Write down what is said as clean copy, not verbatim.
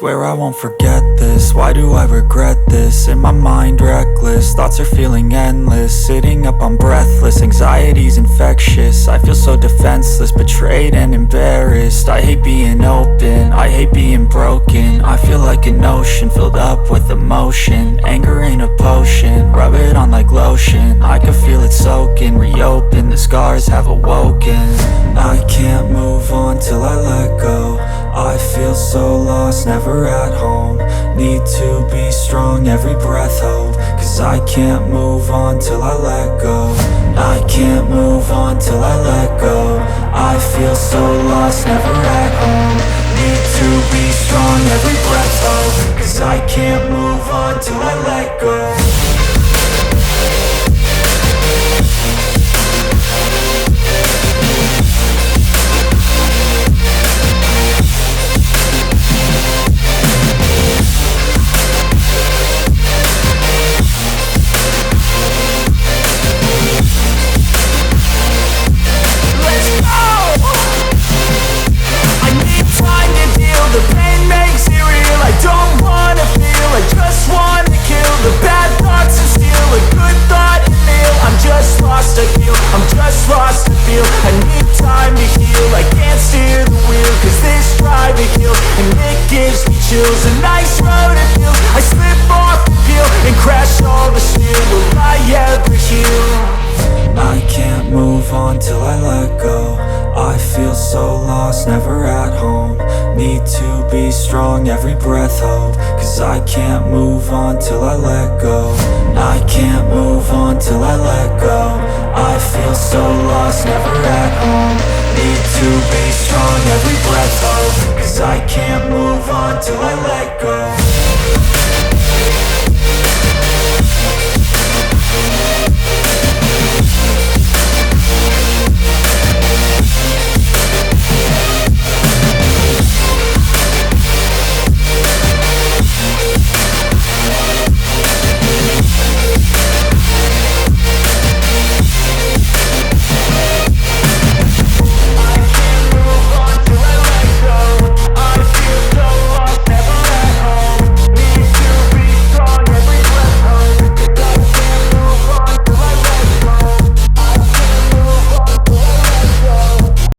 Swear I won't forget this, why do I regret this? In my mind reckless, thoughts are feeling endless. Sitting up I'm breathless, anxiety's infectious. I feel so defenseless, betrayed and embarrassed. I hate being open, I hate being broken. I feel like an ocean filled up with emotion. Anger ain't a potion, rub it on like lotion. I can feel it soaking, reopen, the scars have awoken. I can't move on till I let go. I feel so lost, never at home. Need to be strong, every breath hope. Cause I can't move on till I let go. I can't move on till I let go. I feel so lost, never at home. Need to be strong, every breath hope. Cause I can't move on till I let go. The pain makes it real, I don't wanna feel, I just wanna kill the bad thoughts and steal a good thought and feel. I'm just lost, I feel, I'm just lost, I feel. I need time to heal, I can't steer the wheel. Cause this drive it kills, and it gives me chills. A nice road it feels, I slip off the peel and crash all the steel. Will I ever heal? I can't move on till I let go. I feel so lost, never at home. Need to be strong, every breath hope. Cause I can't move on till I let go. I can't move on till I let go. I feel so lost, never at home. Need to be strong, every breath hope. Cause I can't move on till I let go.